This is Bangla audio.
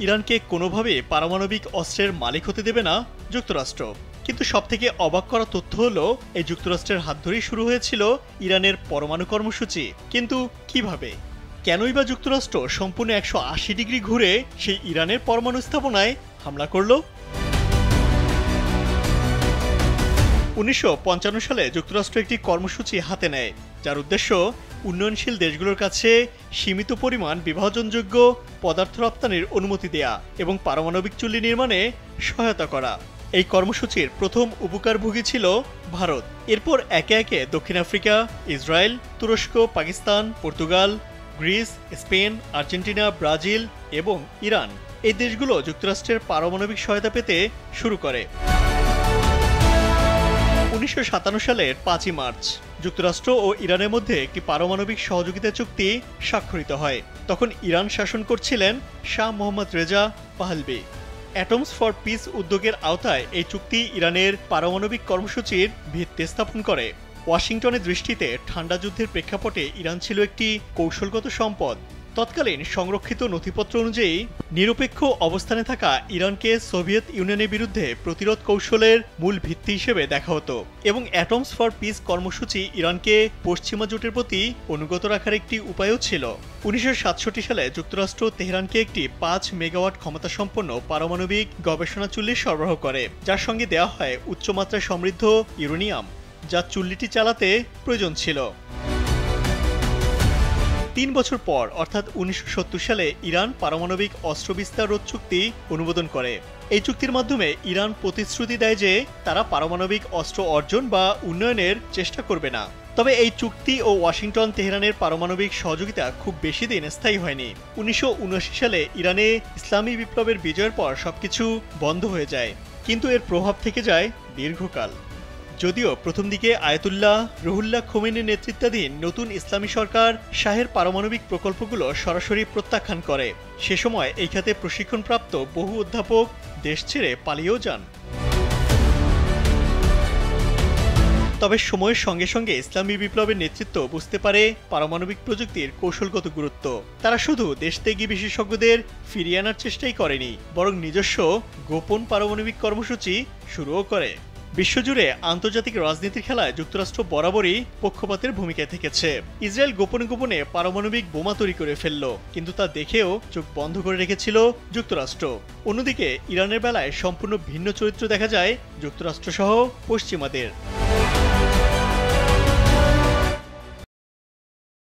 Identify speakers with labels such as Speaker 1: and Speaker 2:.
Speaker 1: ইরানকে কোনোভাবে পারমাণবিক অস্ত্রের মালিক হতে দেবে না যুক্তরাষ্ট্র। কিন্তু সবথেকে অবাক করা তথ্য হলো এই যুক্তরাষ্ট্রের হাত ধরেই শুরু হয়েছিল ইরানের পরমাণু কর্মসূচি। কিন্তু কিভাবে, কেনই বা যুক্তরাষ্ট্র সম্পূর্ণ 180 ডিগ্রি ঘুরে সেই ইরানের পরমাণু স্থাপনায় হামলা করল? 1955 সালে যুক্তরাষ্ট্র একটি কর্মসূচি হাতে নেয়, যার উদ্দেশ্য উন্নয়নশীল দেশগুলোর কাছে সীমিত পরিমাণ বিভাজনযোগ্য পদার্থ রপ্তানির অনুমতি দেয়া এবং পারমাণবিক চুল্লি নির্মাণে সহায়তা করা। এই কর্মসূচির প্রথম উপকারভোগী ছিল ভারত। এরপর একে একে দক্ষিণ আফ্রিকা, ইসরায়েল, তুরস্ক, Pakistan, Portugal, Greece, Spain, Argentina, Brazil এবং ইরান এই দেশগুলো যুক্তরাষ্ট্রের পারমাণবিক সহায়তা পেতে শুরু করে। 1957 সালের 5ই মার্চ যুক্তরাষ্ট্র ও ইরানের মধ্যে একটি পারমাণবিক সহযোগিতা চুক্তি স্বাক্ষরিত হয়। তখন ইরান শাসন করছিলেন Shah Mohammad Reza পাহলভি। Atoms for piece উদ্যোগের আওতায় এই চুক্তি ইরানের পারমাণবিক কর্মসূচির ভিত্তি স্থাপন করে। ওয়াশিংটনের দৃষ্টিতে ঠান্ডা যুদ্ধের প্রেক্ষাপটে ইরান ছিল একটি কৌশলগত সম্পদ। তৎকালীন সংরক্ষিত নথিপত্র অনুযায়ী নিরপেক্ষ অবস্থানে থাকা ইরানকে সোভিয়েত ইউনিয়নের বিরুদ্ধে প্রতিরোধ কৌশলের মূল ভিত্তি হিসেবে দেখা হতো এবং অ্যাটমস ফর পিস কর্মসূচি ইরানকে পশ্চিমা জোটের প্রতি অনুগত রাখার একটি উপায়ও ছিল। 1967 সালে যুক্তরাষ্ট্র তেহরানকে একটি 5 মেগাওয়াট ক্ষমতাসম্পন্ন পারমাণবিক গবেষণা চুল্লি সরবরাহ করে, যার সঙ্গে দেওয়া হয় উচ্চমাত্রায় সমৃদ্ধ ইউরেনিয়াম, যা চুল্লিটি চালাতে প্রয়োজন ছিল। 3 বছর পর অর্থাৎ 1970 সালে ইরান পারমাণবিক অস্ত্র বিস্তার রোধ চুক্তি অনুমোদন করে। এই চুক্তির মাধ্যমে ইরান প্রতিশ্রুতি দেয় যে তারা পারমাণবিক অস্ত্র অর্জন বা উন্নয়নের চেষ্টা করবে না। তবে এই চুক্তি ও ওয়াশিংটন তেহরানের পারমাণবিক সহযোগিতা খুব বেশি দিন স্থায়ী হয়নি। 1979 সালে ইরানে ইসলামী বিপ্লবের বিজয়ের পর সবকিছু বন্ধ হয়ে যায়, কিন্তু এর প্রভাব থেকে যায় দীর্ঘকাল। যদিও প্রথম দিকে আয়াতুল্লাহ রুহুল্লাহ খোমেনির নেতৃত্বাধীন নতুন ইসলামী সরকার শাহের পারমাণবিক প্রকল্পগুলো সরাসরি প্রত্যাখ্যান করে, সে সময় এই খাতে প্রশিক্ষণপ্রাপ্ত বহু অধ্যাপক দেশ ছেড়ে পালিয়েও যান। তবে সময়ের সঙ্গে সঙ্গে ইসলামী বিপ্লবের নেতৃত্ব বুঝতে পারে পারমাণবিক প্রযুক্তির কৌশলগত গুরুত্ব। তারা শুধু দেশত্যাগী বিশেষজ্ঞদের ফিরিয়ে আনার চেষ্টাই করেনি, বরং নিজস্ব গোপন পারমাণবিক কর্মসূচি শুরুও করে। বিশ্বজুড়ে আন্তর্জাতিক রাজনীতির খেলায় যুক্তরাষ্ট্র বরাবরই পক্ষপাতের ভূমিকায় থেকেছে। ইসরায়েল গোপনে গোপনে পারমাণবিক বোমা তৈরি করে ফেলল, কিন্তু তা দেখেও চোখ বন্ধ করে রেখেছিল যুক্তরাষ্ট্র। অন্যদিকে ইরানের বেলায় সম্পূর্ণ ভিন্ন চরিত্র দেখা যায় যুক্তরাষ্ট্রসহ পশ্চিমাদের।